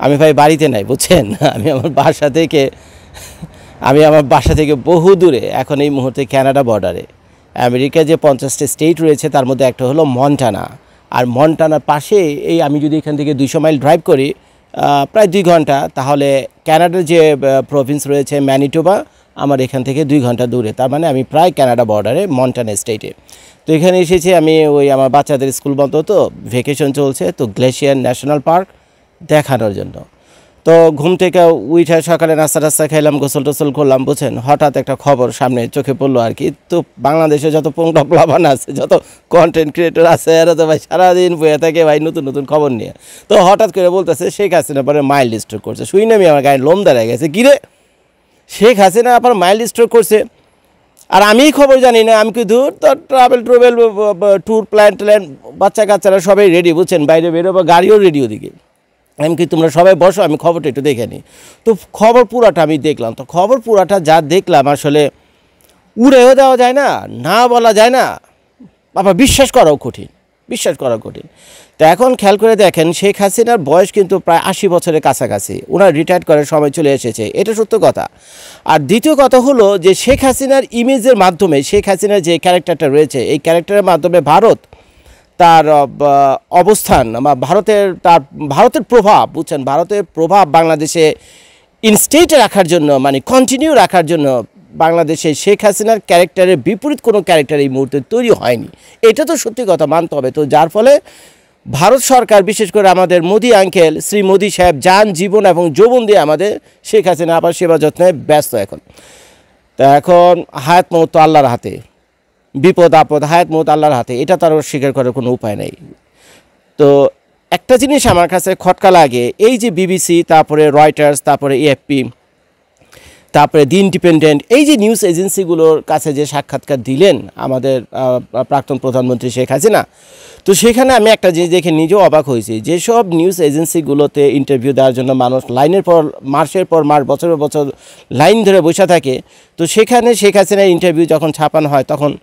আমি ভাই বাড়িতে নাই, বুঝছেন। আমি আমার বাসা থেকে বহু দূরে, এখন এই মুহূর্তে কানাডা বর্ডারে। আমেরিকা যে 50টা স্টেট রয়েছে তার মধ্যে একটা হলো মন্টানা, আর মন্টানার পাশে এই আমি যদি এখান থেকে 200 মাইল ড্রাইভ করি প্রায় 2 ঘন্টা, তাহলে কানাডার যে প্রভিন্স রয়েছে ম্যানিটোবা আমার এখান থেকে 2 ঘন্টা দূরে। তার মানে আমি প্রায় কানাডা বর্ডারে, মন্টানা স্টেটে। তো এখানে এসেছি আমি, ওই আমার বাচ্চাদের স্কুল বন্ধ, তো ভ্যাকেশন চলছে, তো গ্লেশিয়ার ন্যাশনাল পার্ক দেখানোর জন্য। তো ঘুম থেকে উঠে সকালে নাস্তা খাইলাম, গোসল টোসল করলাম, বুঝছেন। হঠাৎ একটা খবর সামনে চোখে পড়লো আর কি। তো বাংলাদেশে যত পোংটা প্লাবান আছে, যত কন্টেন্ট ক্রিয়েটর আছে, এরা তো ভাই সারাদিন বয়ে থাকে ভাই নতুন নতুন খবর নিয়ে। তো হঠাৎ করে বলতেছে শেখ হাসিনা পরে মাইল্ড স্ট্রোক করছে। শুই না আমি, আমার গায়ে লোম দাঁড়ায় গেছে। কিরে, শেখ হাসিনা আবার মাইল্ড স্ট্রোক করছে? আর আমি খবর জানি না। আমি কি দূর, তো ট্রাভেল ট্যুর প্ল্যান বাচ্চা কাচ্চারা সবাই রেডি, বুঝছেন, বাইরে বেরোবো, গাড়িও রেডি ওদিকে। আমি কি তোমরা সবাই বসো, আমি খবরটা একটু দেখে নিই। তো খবর পুরাটা আমি দেখলাম। তো খবর পুরাটা যা দেখলাম, আসলে উড়েও দেওয়া যায় না, না বলা যায় না, বাবা বিশ্বাস করাও কঠিন। তো এখন খেয়াল করে দেখেন, শেখ হাসিনার বয়স কিন্তু প্রায় 80 বছরের কাছাকাছি। ওনার রিটায়ার করার সময় চলে এসেছে, এটা সত্য কথা। আর দ্বিতীয় কথা হলো যে শেখ হাসিনার ইমেজের মাধ্যমে, শেখ হাসিনার যে ক্যারেক্টারটা রয়েছে, এই ক্যারেক্টারের মাধ্যমে ভারত তার অবস্থান বা ভারতের প্রভাব, বুঝছেন, ভারতের প্রভাব বাংলাদেশে ইনস্টেটে রাখার জন্য, মানে কন্টিনিউ রাখার জন্য বাংলাদেশে শেখ হাসিনার ক্যারেক্টারের বিপরীত কোনো ক্যারেক্টার এই মুহূর্তে তৈরি হয়নি। এটা তো সত্যি কথা মানতে হবে। তো যার ফলে ভারত সরকার, বিশেষ করে আমাদের মোদি আঙ্কেল, শ্রী মোদি সাহেব, যান জীবন এবং যৌবন দিয়ে আমাদের শেখ হাসিনা আবার সেবা যত্নে ব্যস্ত এখন। তা এখন হায়াত মৌত তো আল্লাহর হাতে, বিপদ আপদ হায়াত মৌত আল্লাহর হাতে, এটা তারও স্বীকার করার কোনো উপায় নেই। তো একটা জিনিস আমার কাছে খটকা লাগে, এই যে বিবিসি, তারপরে রয়টার্স, তারপরে এএফপি, তারপরে দি ইন্ডিপেন্ডেন্ট, এই যে নিউজ এজেন্সিগুলোর কাছে যে সাক্ষাৎকার দিলেন আমাদের প্রাক্তন প্রধানমন্ত্রী শেখ হাসিনা, তো সেখানে আমি একটা জিনিস দেখে নিজেও অবাক হয়েছি। যেসব নিউজ এজেন্সিগুলোতে ইন্টারভিউ দেওয়ার জন্য মানুষ লাইনের পর মাসের পর মাস, বছরের বছর লাইন ধরে বসে থাকে, তো সেখানে শেখ হাসিনার ইন্টারভিউ যখন ছাপানো হয়, তখন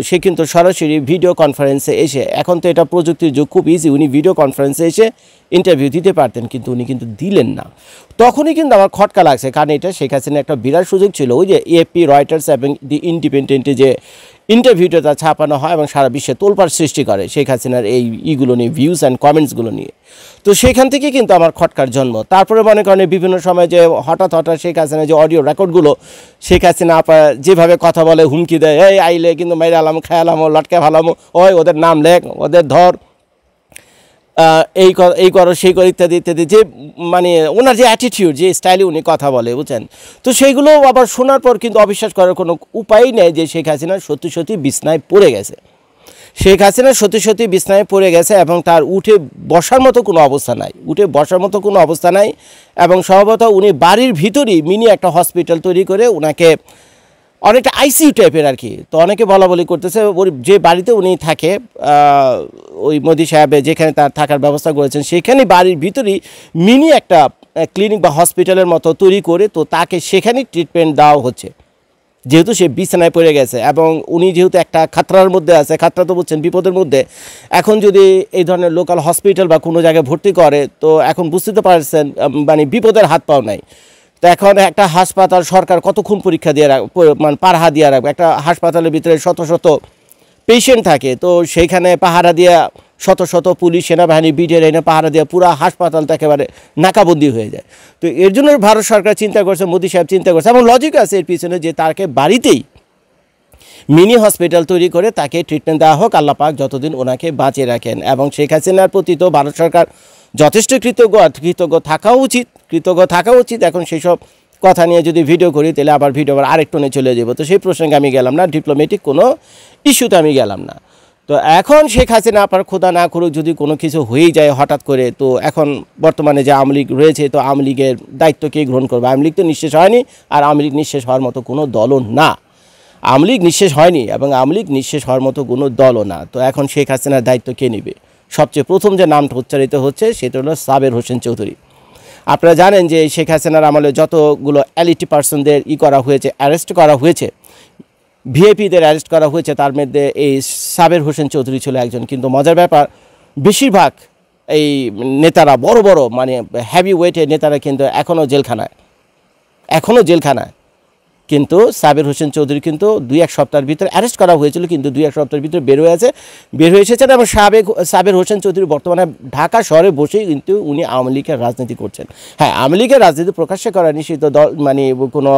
সে কিন্তু সরাসরি ভিডিও কনফারেন্সে এসে, এখন তো এটা প্রযুক্তির যুগ, খুব ইজি, উনি ভিডিও কনফারেন্সে এসে ইন্টারভিউ দিতে পারতেন, কিন্তু উনি কিন্তু দিলেন না। তখনই কিন্তু আমার খটকা লাগছে, কারণ এটা শেখ হাসিনার একটা বিরাট সুযোগ ছিল। ওই যে এএফপি, রয়টার্স এবং দি ইন্ডিপেন্ডেন্টে যে ইন্টারভিউটা তা ছাপানো হয় এবং সারা বিশ্বে তোলপাড় সৃষ্টি করে শেখ হাসিনার এই ইগুলো নিয়ে, ভিউজ অ্যান্ড কমেন্টসগুলো নিয়ে। তো সেখান থেকে কিন্তু আমার খটকার জন্ম। তারপরে মনে করেন বিভিন্ন সময় যে হঠাৎ শেখ হাসিনার যে অডিও রেকর্ডগুলো, শেখ হাসিনা যেভাবে কথা বলে, হুমকি দেয়, এই আইলে কিন্তু মেরে আলাম, খেয়ালামো, লটকে ফেলামো, ওই ওদের নাম লেখ, ওদের ধর, এই করো সেই করো, ইত্যাদি ইত্যাদি, যে মানে ওনার যে অ্যাটিটিউড, যে স্টাইলে উনি কথা বলে, বুঝছেন। তো সেইগুলো আবার শোনার পর কিন্তু অবিশ্বাস করার কোনো উপায়ই নেই যে শেখ হাসিনা সত্যি বিছনায় পড়ে গেছে। শেখ হাসিনা সত্যি বিছনায় পড়ে গেছে এবং তার উঠে বসার মতো কোনো অবস্থা নাই। এবং সম্ভবত উনি বাড়ির ভিতরেই মিনি একটা হসপিটাল তৈরি করে ওনাকে, অনেকটা আইসিইউ টাইপের আর কি। তো অনেকে বলা করতেছে, ওই যে বাড়িতে উনি থাকে, ওই মোদি সাহেব যেখানে তার থাকার ব্যবস্থা করেছেন, সেখানে বাড়ির ভিতরেই মিনি একটা ক্লিনিক বা হসপিটালের মতো তৈরি করে, তো তাকে সেখানেই ট্রিটমেন্ট দেওয়া হচ্ছে, যেহেতু সে বিছানায় পড়ে গেছে এবং উনি যেহেতু একটা খাতরার মধ্যে আছে, খাতরা তো বুঝছেন, বিপদের মধ্যে। এখন যদি এই ধরনের লোকাল হসপিটাল বা কোনো জায়গায় ভর্তি করে, তো এখন বুঝতে তো পারছেন, মানে বিপদের হাত পাও নাই। তো এখন একটা হাসপাতাল সরকার কতক্ষণ পরীক্ষা দিয়ে মানে পাহারা দিয়ে রাখবে? একটা হাসপাতালের ভিতরে শত পেশেন্ট থাকে, তো সেইখানে পাহারা দিয়ে শত পুলিশ, সেনাবাহিনী, বিডিআর এনে পাহারা দিয়ে পুরো হাসপাতালটা একেবারে নাকাবন্দি হয়ে যায়। তো এর জন্য ভারত সরকার চিন্তা করছে, মোদি সাহেব চিন্তা করছে, এবং লজিক আছে এর পিছনে, যে তাকে বাড়িতেই মিনি হসপিটাল তৈরি করে তাকে ট্রিটমেন্ট দেওয়া হোক, আল্লাহ পাক যতদিন ওনাকে বাঁচিয়ে রাখেন। এবং শেখ হাসিনার প্রতি তো ভারত সরকার যথেষ্ট কৃতজ্ঞ থাকা উচিত। এখন সেসব কথা নিয়ে যদি ভিডিও করি, তাহলে আবার ভিডিও আরেকটু নিয়ে চলে যাব। তো সেই প্রসঙ্গে আমি গেলাম না, ডিপ্লোম্যাটিক কোনো ইস্যুতে আমি গেলাম না। তো এখন শেখ হাসিনা আপনার খোদা না করুক যদি কোনো কিছু হয়েই যায় হঠাৎ করে, তো এখন বর্তমানে যে আওয়ামী লীগ রয়েছে, তো আওয়ামী লীগের দায়িত্ব কে গ্রহণ করবে? আওয়ামী লীগ তো নিঃশেষ হয়নি, আর আওয়ামী লীগ নিঃশেষ হওয়ার মতো কোনো দলও না। আওয়ামী লীগ নিঃশেষ হয়নি এবং আওয়ামী লীগ নিঃশেষ হওয়ার মতো কোনো দলও না। তো এখন শেখ হাসিনার দায়িত্ব কে নেবে? সবচেয়ে প্রথম যে নামটা উচ্চারিত হচ্ছে সেটা হলো সাবের হোসেন চৌধুরী। আপনারা জানেন যে শেখ হাসিনার আমলে যতগুলো এলিটি পার্সনদের অ্যারেস্ট করা হয়েছে, ভিআইপিদের অ্যারেস্ট করা হয়েছে, তার মধ্যে এই সাবের হোসেন চৌধুরী ছিল একজন। কিন্তু মজার ব্যাপার, বেশিরভাগ এই নেতারা বড় বড় মানে হেভি ওয়েটের নেতারা কিন্তু এখনও জেলখানায় কিন্তু সাবের হোসেন চৌধুরী কিন্তু 2-1 সপ্তাহের ভিতরে অ্যারেস্ট করা হয়েছিল, কিন্তু 2-1 সপ্তাহের ভিতরে বের হয়ে এসেছেন। এবং সাবের হোসেন চৌধুরী বর্তমানে ঢাকা শহরে বসেই কিন্তু উনি আওয়ামী লীগের রাজনীতি করছেন। হ্যাঁ, আওয়ামী লীগের রাজনীতি প্রকাশ্যে করা নিষিদ্ধ, মানে কোনো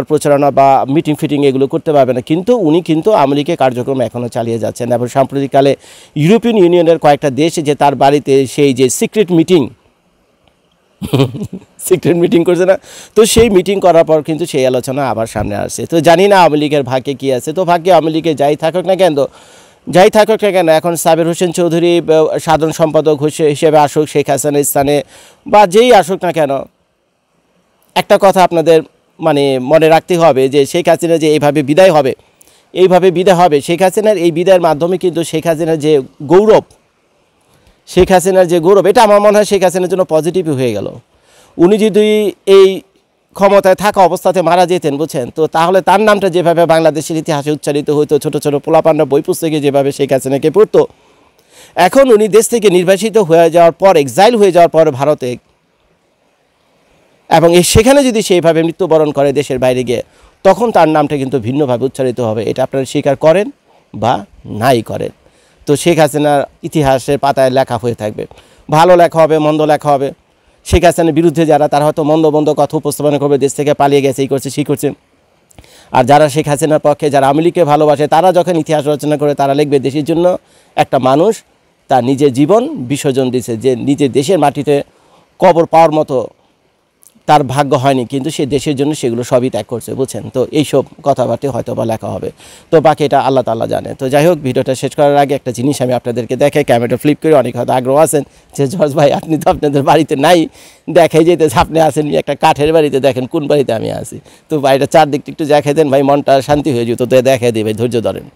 প্রচারণা বা মিটিং ফিটিং এগুলো করতে পারবে না, কিন্তু উনি কিন্তু আওয়ামী লীগের কার্যক্রম এখনও চালিয়ে যাচ্ছেন। এবং সাম্প্রতিককালে ইউরোপিয়ান ইউনিয়নের কয়েকটা দেশে যে তার বাড়িতে সেই যে সিক্রেট মিটিং করছে না, তো সেই মিটিং করার পর কিন্তু সেই আলোচনা আবার সামনে আসছে। তো জানি না আওয়ামী লীগের ভাগ্যে কী আছে, তো ভাগ্যে আওয়ামী লীগে যাই থাকুক না কেন এখন সাবের হোসেন চৌধুরী সাধারণ সম্পাদক হিসেবে আসুক শেখ হাসিনার স্থানে বা যেই আসুক না কেন, একটা কথা আপনাদের মানে মনে রাখতে হবে যে শেখ হাসিনা যে এইভাবে বিদায় হবে শেখ হাসিনার এই বিদায়ের মাধ্যমে কিন্তু শেখ হাসিনার যে গৌরব, এটা আমার মনে হয় শেখ হাসিনার জন্য পজিটিভই হয়ে গেল। উনি যদি এই ক্ষমতায় থাকা অবস্থাতে মারা যেতেন, বুঝছেন, তো তাহলে তার নামটা যেভাবে বাংলাদেশের ইতিহাসে উচ্চারিত হইতো, ছোটো ছোটো পোলাপান্ডা বই পুস্তকে যেভাবে শেখ হাসিনাকে পড়তো, এখন উনি দেশ থেকে নির্বাসিত হয়ে যাওয়ার পর, এক্সাইল হয়ে যাওয়ার পর ভারতে, এবং সেখানে যদি সেইভাবে মৃত্যুবরণ করে দেশের বাইরে গিয়ে, তখন তার নামটা কিন্তু ভিন্নভাবে উচ্চারিত হবে। এটা আপনারা স্বীকার করেন বা নাই করেন, তো শেখ হাসিনার ইতিহাসের পাতায় লেখা হয়ে থাকবে। ভালো লেখা হবে, মন্দ লেখা হবে। শেখ হাসিনার বিরুদ্ধে যারা, তারা হয়তো মন্দ কথা উপস্থাপন করবে, দেশ থেকে পালিয়ে গেছে, এই করছে সেই করছে। আর যারা শেখ হাসিনার পক্ষে, যারা আওয়ামী লীগকে ভালোবাসে, তারা যখন ইতিহাস রচনা করে, তারা লিখবে দেশের জন্য একটা মানুষ তার নিজের জীবন বিসর্জন দিয়েছে, যে নিজের দেশের মাটিতে কবর পাওয়ার মতো তার ভাগ্য হয়নি, কিন্তু সে দেশের জন্য সেগুলো সবই ত্যাগ করছে, বুঝছেন। তো এইসব কথাবার্তা হয়তো বা লেখা হবে, তো বাকি এটা আল্লাহ তাআলা জানে। তো যাই হোক, ভিডিওটা শেষ করার আগে একটা জিনিস আমি আপনাদেরকে দেখাই, ক্যামেরাটা ফ্লিপ করে। অনেক হয়তো আগ্রহ আছেন যে জর্জ ভাই আপনি তো আপনাদের বাড়িতে নাই, দেখাই যেতেছে আপনি আছেন একটা কাঠের বাড়িতে, দেখেন কোন বাড়িতে আমি আছি। তো বাড়িটা চারদিকটা একটু দেখাই দেন ভাই, মনটা শান্তি হয়ে যেত। তো দেখাই দিই ভাই, ধৈর্য ধরেন।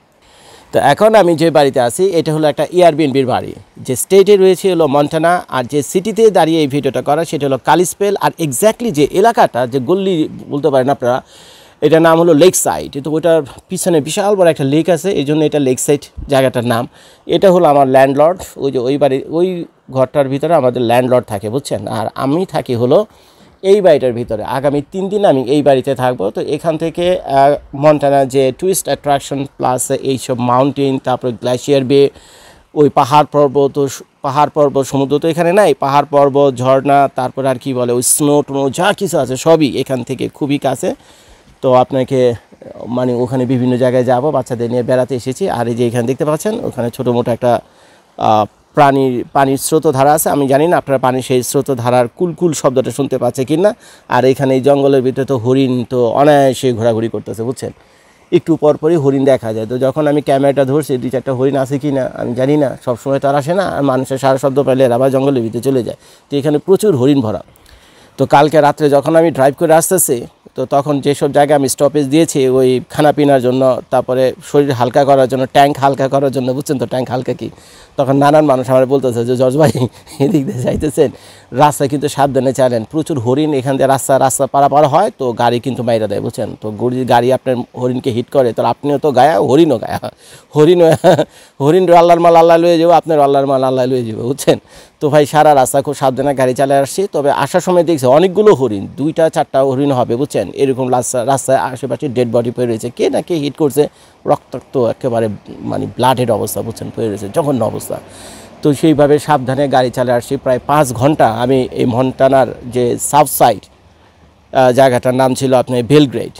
তো এখন আমি যে বাড়িতে আছি, এটা হলো একটা এয়ারবিএনবির বাড়ি, যে স্টেটে রয়েছে হলো মন্টানা, আর যে সিটিতে দাঁড়িয়ে এই ভিডিওটা করা সেটা হলো কালিসপেল। আর এক্স্যাক্টলি যে এলাকাটা, যে গল্লি বলতে পারেন আপনারা, এটার নাম হলো লেক সাইড। তো ওইটার পিছনে বিশাল বড় একটা লেক আছে, এই জন্য এটা লেক সাইড জায়গাটার নাম। এটা হলো আমার ল্যান্ডলর্ড, ওই যে ওই বাড়ি, ওই ঘরটার ভিতরে আমাদের ল্যান্ডলর্ড থাকে, বুঝছেন। আর আমি থাকি হলো এই বাড়িটার ভিতরে। আগামী 3 দিন আমি এই বাড়িতে থাকবো। তো এখান থেকে মন্টানা যে টুরিস্ট অ্যাট্রাকশন প্লাস এইসব মাউন্টেন, তারপরে গ্লেশিয়ার বে, ওই পাহাড় পর্বত সমুদ্র তো এখানে নাই, পাহাড় পর্বত, ঝর্ণা, তারপরে আর কি বলে ওই স্নো টোনো যা কিছু আছে সবই এখান থেকে খুবই কাছে। তো আপনাকে মানে ওখানে বিভিন্ন জায়গায় যাব, বাচ্চাদের নিয়ে বেড়াতে এসেছি। আর এই যে এখানে দেখতে পাচ্ছেন, ওখানে ছোটো মোটো একটা পানির স্রোতধারা আছে। আমি জানি না আপনারা পানির সেই স্রোতধারার কুলকুল শব্দটা শুনতে পাচ্ছে কি না। আর এখানে এই জঙ্গলের ভিতরে তো হরিণ তো অনায়াসে ঘোরাঘুরি করতেছে, বুঝছেন। একটু পরপরই হরিণ দেখা যায়। তো যখন আমি ক্যামেরাটা ধরছি, 2-4টা হরিণ আছে কি না আমি জানি না, সবসময় তো আর আসে না, আর মানুষের সারা শব্দ পাইলে এরা আবার জঙ্গলের ভিতরে চলে যায়। তো এখানে প্রচুর হরিণ ভরা। তো কালকে রাত্রে যখন আমি ড্রাইভ করে আসতেছি, তো তখন যেসব জায়গায় আমি স্টপেজ দিয়েছি ওই খানা পিনার জন্য, তারপরে শরীর হালকা করার জন্য, ট্যাঙ্ক হালকা করার জন্য, বুঝছেন তো ট্যাঙ্ক হালকা কি, তখন নানান মানুষ আমার বলতেছে যে জর্জ ভাই এদিক দিয়ে যাইতেছেন, রাস্তায় কিন্তু সাবধানে চালান, প্রচুর হরিণ এখান দিয়ে রাস্তা পারাপার হয়, তো গাড়ি কিন্তু মাইরা দেয়, বুঝছেন। তো গাড়ি আপনার হরিণকে হিট করে, তো আপনিও তো গায়া, হরিণও গায়া, হরিণ আল্লাহর মাল আল্লাহ লয়ে যাবো, আপনার আল্লাহর মাল আল্লাহ লয়ে যাবো, বুঝছেন। তো ভাই সারা রাস্তা খুব সাবধানে গাড়ি চালিয়ে আসছি। তবে আসার সময় দেখছি অনেকগুলো হরিণ, 2-4টা হরিণ হবে, বুঝছেন। এরকম রাস্তায় আশেপাশে ডেড বডি পড়ে রয়েছে, কে না কে হিট করছে, রক্তাক্ত একেবারে মানে ব্লাডের অবস্থা, বুঝছেন, পড়ে রয়েছে, জঘন্য অবস্থা। তো সেইভাবে সাবধানে গাড়ি চালিয়ে আসছি। প্রায় 5 ঘন্টা আমি এই মন্টানার যে সাউথ সাইড জায়গাটার নাম ছিল আপনার বেলগ্রেড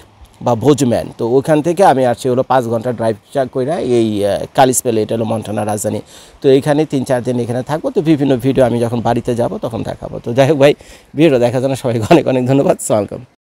বা ভোজম্যান, তো ওখান থেকে আমি আসছি হলো 5 ঘন্টা ড্রাইভ করে এই কালিসপেলে, এটা হলো মন্টানার রাজধানী। তো এইখানে 3-4 দিন এখানে থাকবো। তো বিভিন্ন ভিডিও আমি যখন বাড়িতে যাব তখন দেখাবো। তো যাই হোক ভাই, ভিডিও দেখার জন্য সবাইকে অনেক অনেক ধন্যবাদ। আসসালামু আলাইকুম।